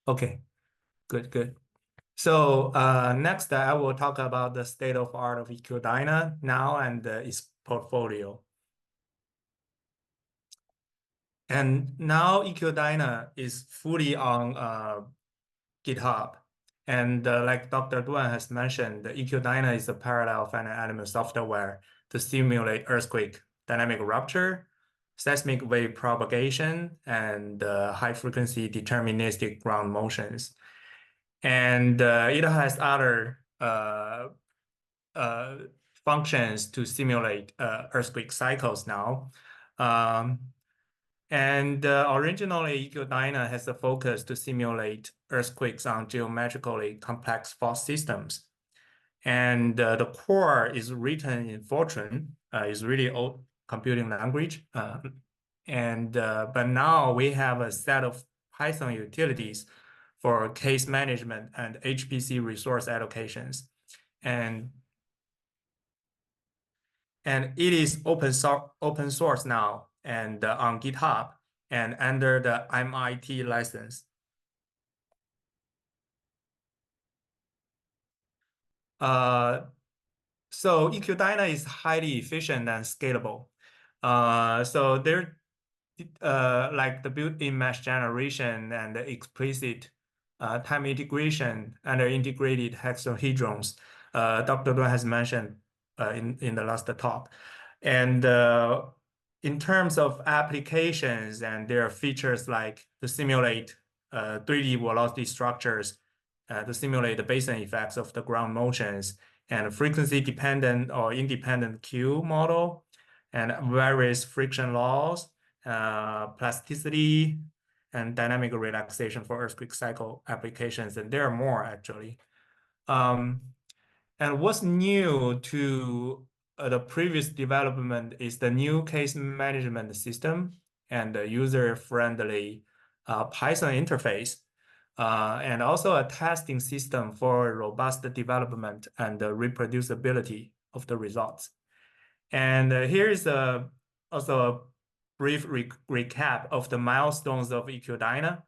Okay, good. So next, I will talk about the state of art of EQdyna now and its portfolio. And now EQdyna is fully on GitHub. And like Dr. Duan has mentioned, the EQdyna is a parallel finite element software to simulate earthquake dynamic rupture, seismic wave propagation, and high-frequency deterministic ground motions. And it has other functions to simulate earthquake cycles now. Originally, EQdyna has a focus to simulate earthquakes on geometrically complex fault systems. And the core is written in Fortran, is really old computing language. But now we have a set of Python utilities for case management and HPC resource allocations. And it is open source now and on GitHub and under the MIT license. So EQdyna is highly efficient and scalable. So there, like the built-in mesh generation and the explicit time integration and the integrated hexahedrons, Dr. Duan has mentioned in the last talk. And in terms of applications, and there are features like to simulate 3D velocity structures, to simulate the basin effects of the ground motions, and frequency-dependent or independent Q model, and various friction laws, plasticity, and dynamic relaxation for earthquake cycle applications. And there are more, actually. And what's new to the previous development is the new case management system and the user-friendly Python interface, and also a testing system for robust development and the reproducibility of the results. And here is also a brief recap of the milestones of EQdyna.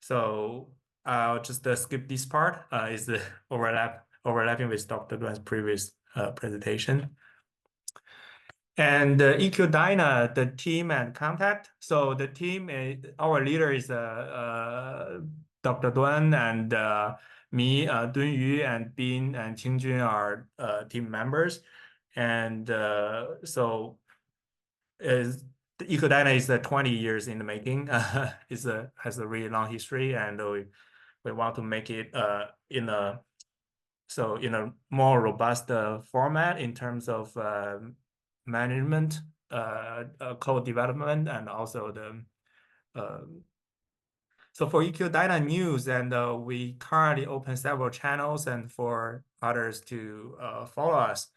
So I'll just skip this part. Is the overlapping with Dr. Duan's previous presentation. And EQdyna, the team and contact. So the team, our leader is Dr. Duan, and me, Dunyu, and Bin and Qingjun are team members. And so EQdyna is 20 years in the making. Has a really long history, and we want to make it in a more robust format in terms of management, code development, and also the so for EQdyna news, and we currently open several channels and for others to follow us.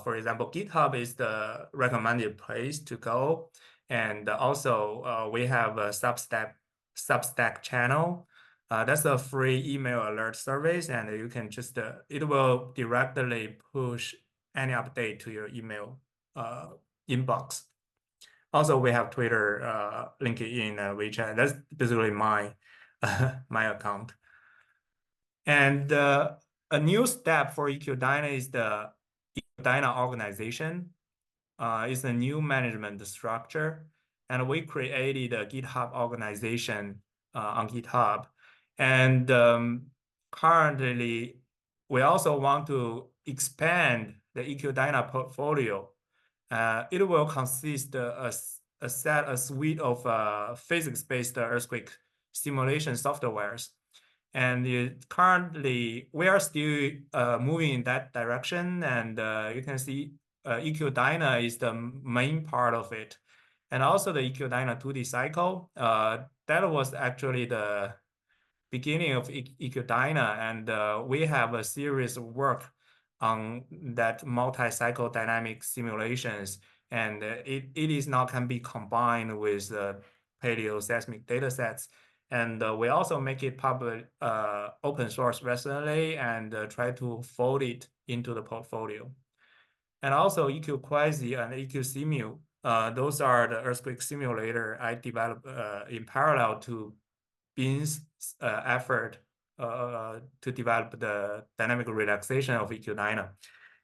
For example, GitHub is the recommended place to go. And also we have a Substack channel. That's a free email alert service, and you can just, it will directly push any update to your email inbox. Also, we have Twitter, LinkedIn, WeChat. That's basically my my account. And a new step for EQdyna is the EQdyna organization. It's a new management structure, and we created a GitHub organization on GitHub. And currently, we also want to expand the EQdyna portfolio. It will consist a suite of physics-based earthquake simulation softwares. And currently, we are still moving in that direction. And you can see EQdyna is the main part of it. And also the EQdyna 2D cycle, that was actually the beginning of EQdyna. And we have a series of work on that multi-cycle dynamic simulations. And it is now can be combined with paleoseismic data sets. And we also make it public, open source recently, and try to fold it into the portfolio. And also EQQuasi and EQSimu, those are the earthquake simulator I developed in parallel to Bin's effort to develop the dynamic relaxation of EQdyna.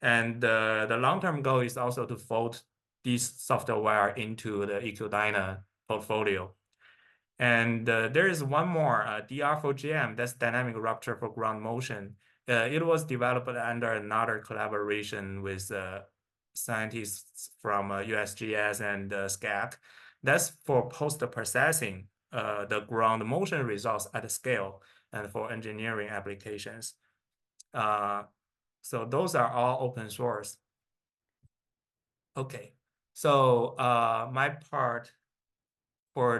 And the long-term goal is also to fold this software into the EQdyna portfolio. And there is one more, DR4GM, that's dynamic rupture for ground motion. It was developed under another collaboration with scientists from USGS and SCAC. That's for post-processing the ground motion results at scale and for engineering applications. So those are all open source. Okay, so my part for